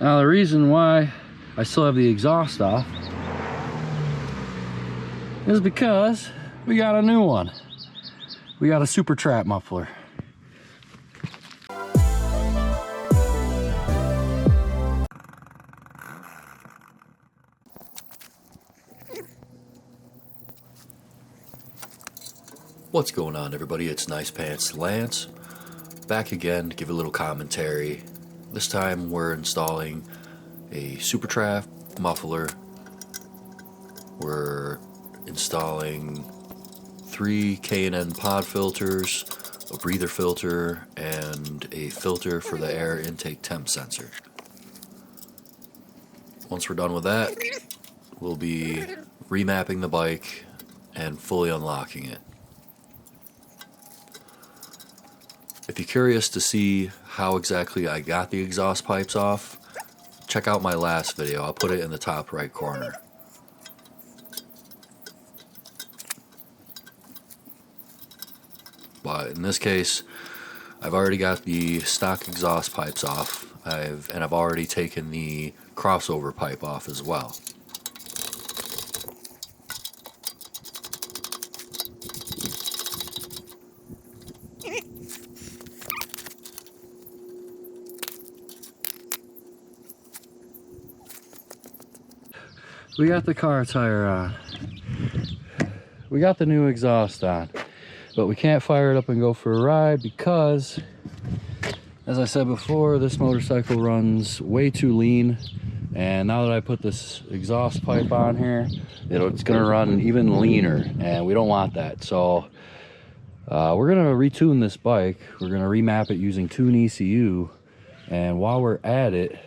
Now the reason why I still have the exhaust off is because we got a new one. We got a super trap muffler. What's going on, everybody? It's Nice Pants Lance, back again to give a little commentary. This time we're installing a super trap muffler. We're installing 3 K&N pod filters, a breather filter, and a filter for the air intake temp sensor. Once we're done with that, we'll be remapping the bike and fully unlocking it. If you're curious to see how exactly I got the exhaust pipes off, check out my last video. I'll put it in the top right corner. But in this case, I've already got the stock exhaust pipes off. I've already taken the crossover pipe off as well. We got the car tire on. We got the new exhaust on. But we can't fire it up and go for a ride because, as I said before, this motorcycle runs way too lean. And now that I put this exhaust pipe on here, it's gonna run even leaner, and we don't want that. So we're gonna retune this bike. We're gonna remap it using Tune ECU. And while we're at it,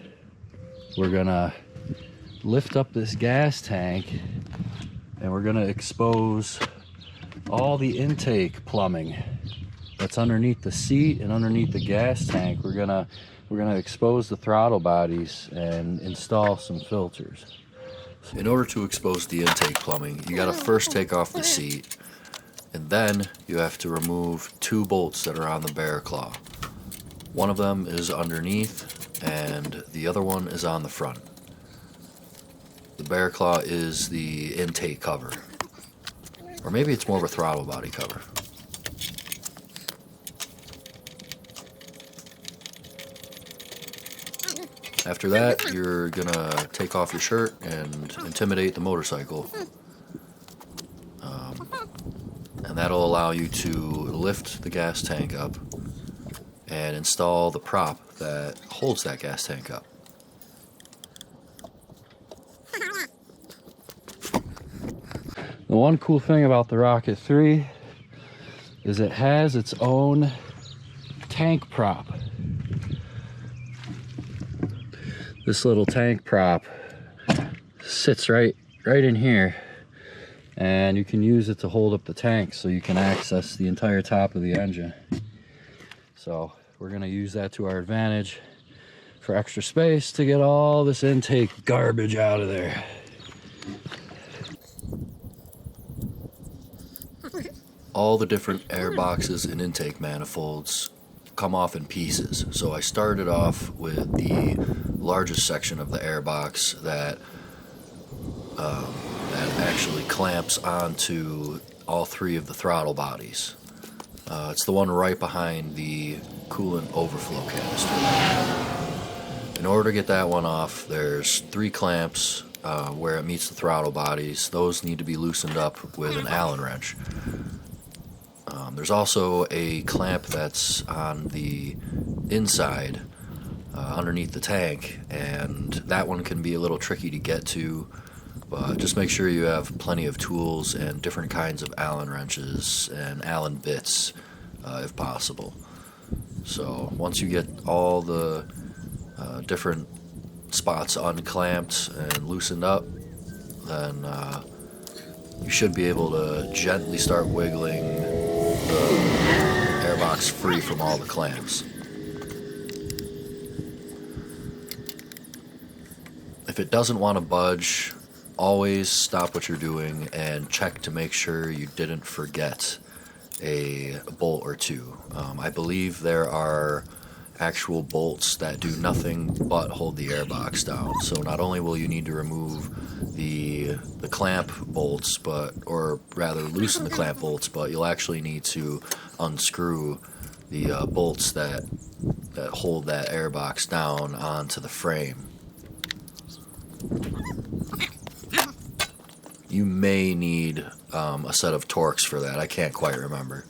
we're gonna lift up this gas tank and we're gonna expose all the intake plumbing that's underneath the seat and underneath the gas tank. We're gonna expose the throttle bodies and install some filters. In order to expose the intake plumbing, you gotta first take off the seat, and then you have to remove 2 bolts that are on the bear claw. One of them is underneath and the other one is on the front. The bear claw is the intake cover, or maybe it's more of a throttle body cover. After that, you're gonna take off your shirt and intimidate the motorcycle, and that'll allow you to lift the gas tank up and install the prop that holds that gas tank up. The one cool thing about the Rocket 3 is it has its own tank prop. This little tank prop sits right in here, and you can use it to hold up the tank so you can access the entire top of the engine. So we're gonna use that to our advantage for extra space to get all this intake garbage out of there. All the different air boxes and intake manifolds come off in pieces. So I started off with the largest section of the air box that actually clamps onto all 3 of the throttle bodies. It's the one right behind the coolant overflow canister. In order to get that one off, there's 3 clamps where it meets the throttle bodies. Those need to be loosened up with an Allen wrench. There's also a clamp that's on the inside underneath the tank, and that one can be a little tricky to get to, but just make sure you have plenty of tools and different kinds of Allen wrenches and Allen bits if possible. So once you get all the different spots unclamped and loosened up, then you should be able to gently start wiggling the airbox free from all the clamps. If it doesn't want to budge, always stop what you're doing and check to make sure you didn't forget a bolt or 2. I believe there are actual bolts that do nothing but hold the airbox down. So not only will you need to remove the clamp bolts, or rather loosen the clamp bolts, but you'll actually need to unscrew the bolts that hold that airbox down onto the frame. You may need a set of Torx for that. I can't quite remember.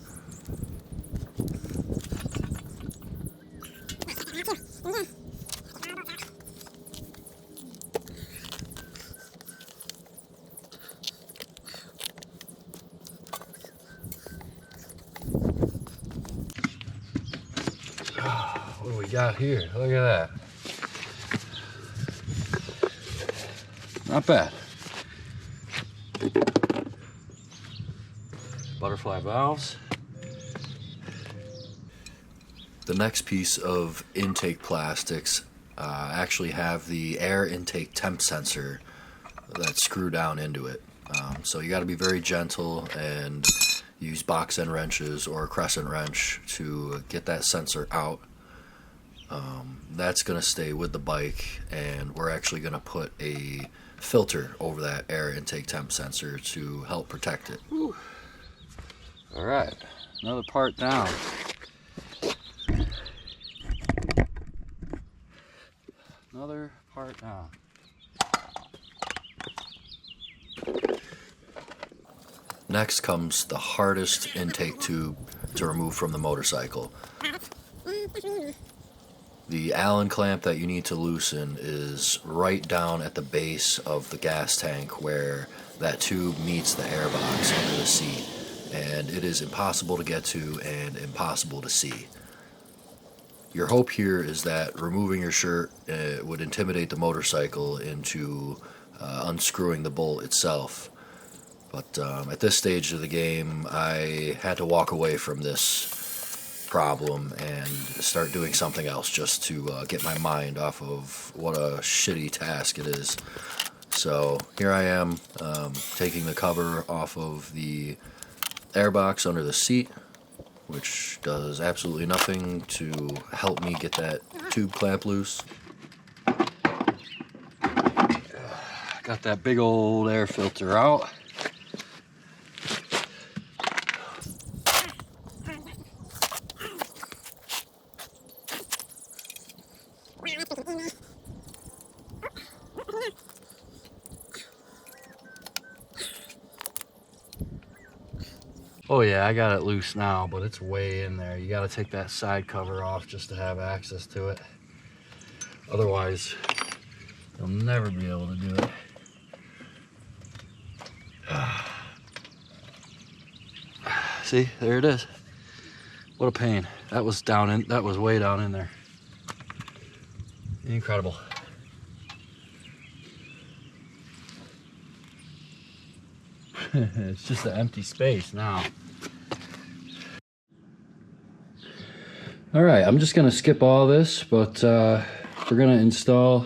What do we got here? Look at that. Not bad. Butterfly valves. The next piece of intake plastics actually have the air intake temp sensor that's screwed down into it. So you got to be very gentle and use box end wrenches or a crescent wrench to get that sensor out. That's going to stay with the bike, and we're actually going to put a filter over that air intake temp sensor to help protect it. Whew. All right, another part down. Another part down. Next comes the hardest intake tube to remove from the motorcycle. The Allen clamp that you need to loosen is right down at the base of the gas tank where that tube meets the airbox under the seat, and it is impossible to get to and impossible to see. Your hope here is that removing your shirt would intimidate the motorcycle into unscrewing the bolt itself. But at this stage of the game, I had to walk away from this problem and start doing something else just to get my mind off of what a shitty task it is. So here I am, taking the cover off of the airbox under the seat, which does absolutely nothing to help me get that tube clamp loose. Got that big old air filter out. Oh yeah, I got it loose now, but it's way in there. You got to take that side cover off just to have access to it. Otherwise, you'll never be able to do it. See, there it is. What a pain. That was way down in there. Incredible. It's just an empty space now. All right, I'm just gonna skip all this, but we're gonna install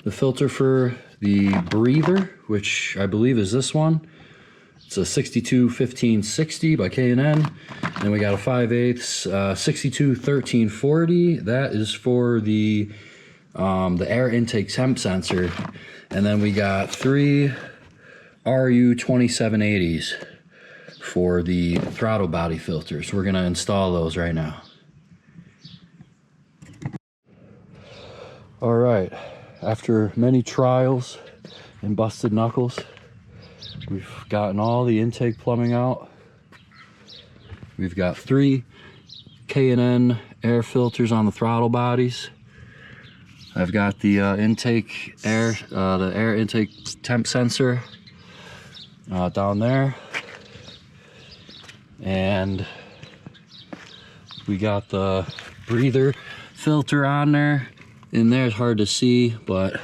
the filter for the breather, which I believe is this one. It's a 621560 by K&N. And we got a 5/8 621340. That is for the air intake temp sensor. And then we got 3 RU2780s for the throttle body filters. We're gonna install those right now. All right, after many trials and busted knuckles, we've gotten all the intake plumbing out. We've got 3 K&N air filters on the throttle bodies. I've got the air intake temp sensor down there, and we got the breather filter on there. In there, it's hard to see, but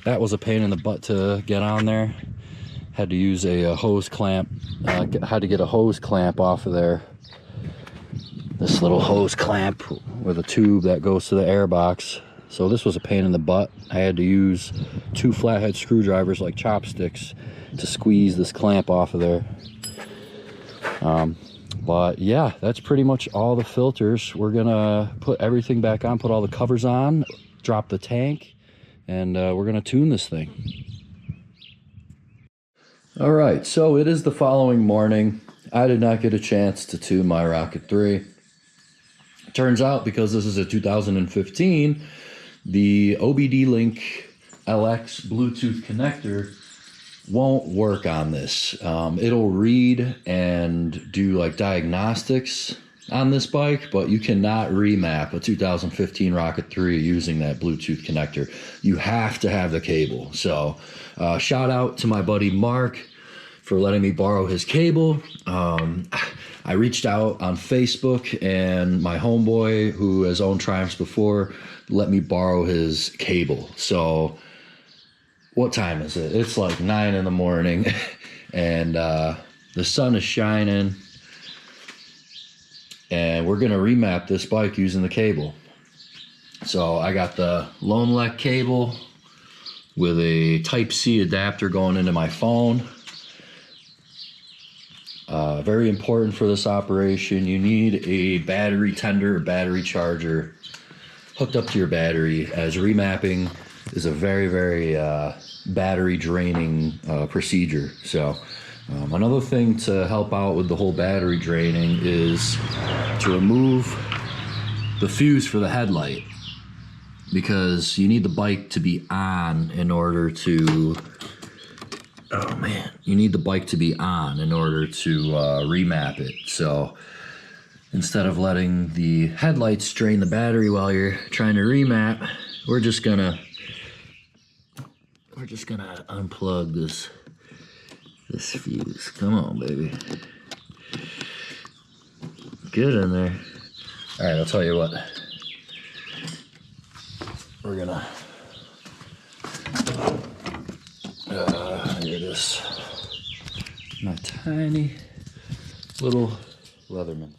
that was a pain in the butt to get on there. Had to use a hose clamp. Had to get a hose clamp off of there. This little hose clamp with a tube that goes to the airbox. So this was a pain in the butt. I had to use 2 flathead screwdrivers like chopsticks to squeeze this clamp off of there. But yeah, that's pretty much all the filters. We're gonna put everything back on, put all the covers on, drop the tank, and we're gonna tune this thing. All right, so it is the following morning. I did not get a chance to tune my Rocket 3. Turns out, because this is a 2015, the OBD-Link LX Bluetooth connector won't work on this. It'll read and do like diagnostics on this bike, but you cannot remap a 2015 Rocket 3 using that Bluetooth connector. You have to have the cable. So shout out to my buddy Mark for letting me borrow his cable. I reached out on Facebook, and my homeboy, who has owned Triumphs before, let me borrow his cable. So what time is it? It's like 9 in the morning, and the sun is shining, and we're gonna remap this bike using the cable. So I got the Lone Lec cable with a Type-C adapter going into my phone. Very important for this operation. You need a battery tender or battery charger hooked up to your battery, as remapping is a very, very battery draining procedure. So another thing to help out with the whole battery draining is to remove the fuse for the headlight, because you need the bike to be on in order to you need the bike to be on in order to remap it. So instead of letting the headlights drain the battery while you're trying to remap, we're just gonna unplug this fuse. Come on, baby. Get in there. All right, I'll tell you what. We're gonna here it is. My tiny little Leatherman.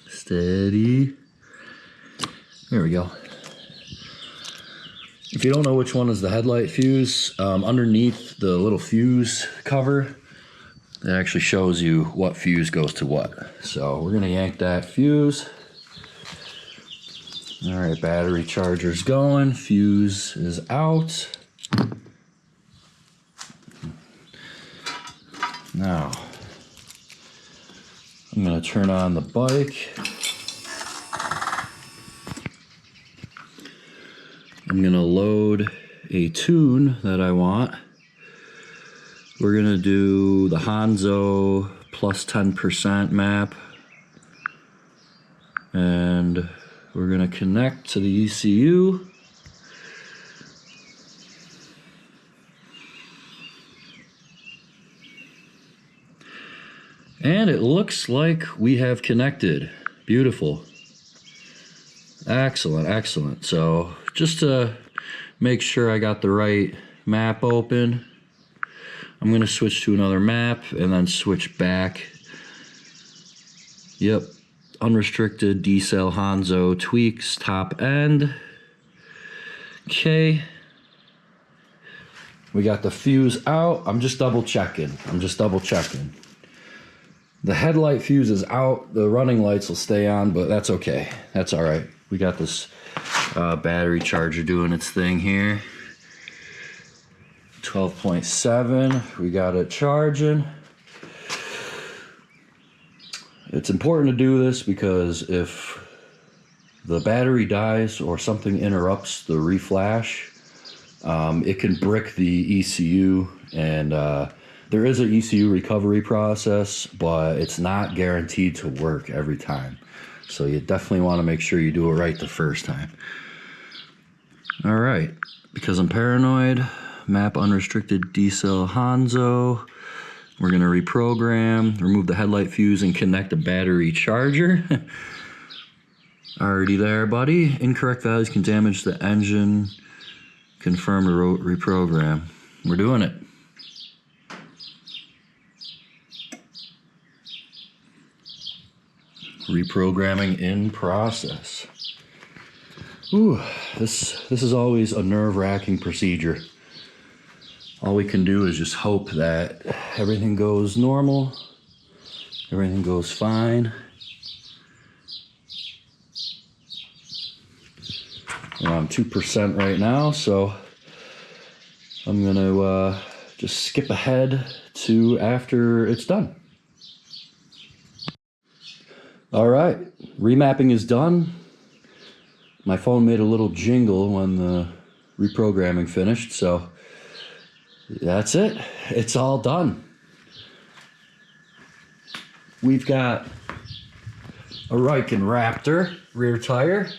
Steady. There we go. If you don't know which one is the headlight fuse, underneath the little fuse cover, it actually shows you what fuse goes to what. So we're gonna yank that fuse. All right, battery charger's going, fuse is out. Now, I'm gonna turn on the bike. I'm gonna load a tune that I want. We're gonna do the Hanzo plus 10% map, and we're gonna connect to the ECU. And it looks like we have connected. Beautiful. Excellent, excellent. So just to make sure I got the right map open, I'm going to switch to another map and then switch back. Yep, unrestricted D-cell Hanzo tweaks top end. Okay. We got the fuse out. I'm just double checking. The headlight fuse is out. The running lights will stay on, but that's okay. That's all right. We got this battery charger doing its thing here. 12.7, we got it charging. It's important to do this because if the battery dies or something interrupts the reflash, it can brick the ECU, and there is an ECU recovery process, but it's not guaranteed to work every time. So you definitely want to make sure you do it right the first time. All right, because I'm paranoid, map unrestricted D-cell Hanzo. We're gonna reprogram, remove the headlight fuse, and connect a battery charger. Already there, buddy. Incorrect values can damage the engine. Confirm to reprogram. We're doing it. Reprogramming in process. Ooh, this is always a nerve-wracking procedure. All we can do is just hope that everything goes normal, everything goes fine. I'm 2% right now, so I'm gonna just skip ahead to after it's done. All right, remapping is done. My phone made a little jingle when the reprogramming finished, so that's it. It's all done. We've got a Riken Raptor rear tire.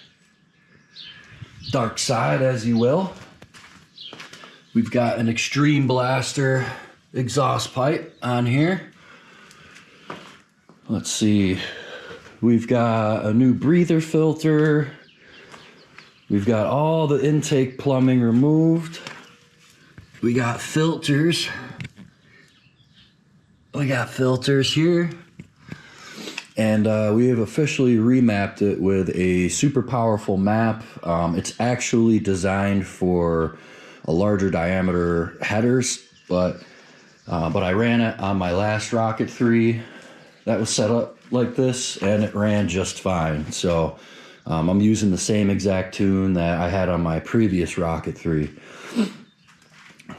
Dark side, as you will. We've got an Extreme Blaster exhaust pipe on here. Let's see. We've got a new breather filter. We've got all the intake plumbing removed. We got filters. We got filters here. And we have officially remapped it with a super powerful map. It's actually designed for a larger diameter headers, but I ran it on my last Rocket 3 that was set up like this, and it ran just fine. So I'm using the same exact tune that I had on my previous Rocket 3.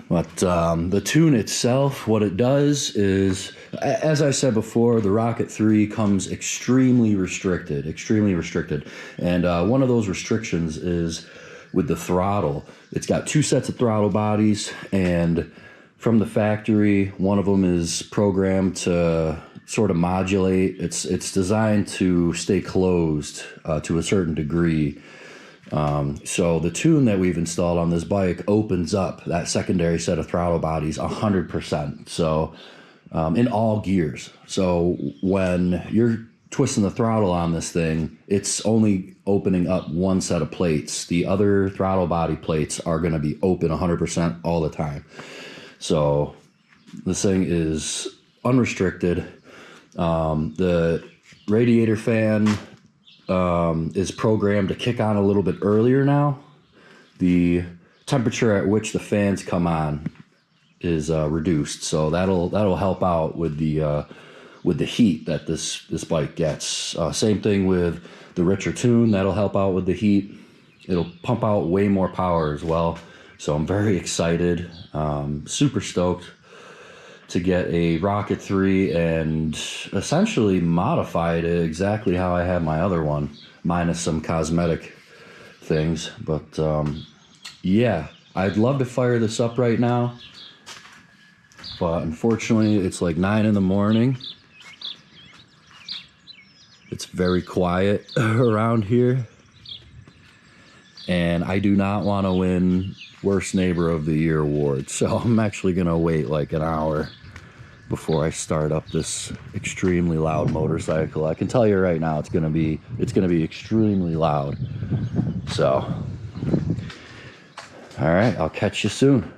But the tune itself, what it does is, as I said before, the Rocket 3 comes extremely restricted. And one of those restrictions is with the throttle. It's got 2 sets of throttle bodies, and from the factory, one of them is programmed to sort of modulate. It's designed to stay closed to a certain degree. So the tune that we've installed on this bike opens up that secondary set of throttle bodies 100%. So in all gears. So when you're twisting the throttle on this thing, it's only opening up one set of plates. The other throttle body plates are going to be open 100% all the time. So this thing is unrestricted. The radiator fan is programmed to kick on a little bit earlier now. The temperature at which the fans come on is reduced, so that'll help out with the heat that this bike gets. Same thing with the richer tune, that'll help out with the heat. It'll pump out way more power as well. So I'm very excited, super stoked to get a Rocket 3 and essentially modify it exactly how I had my other one, minus some cosmetic things. But yeah, I'd love to fire this up right now, but unfortunately it's like 9 in the morning. It's very quiet around here, and I do not want to win Worst Neighbor of the Year award, so I'm actually gonna wait like an hour before I start up this extremely loud motorcycle. I can tell you right now, it's gonna be extremely loud. So, all right, I'll catch you soon.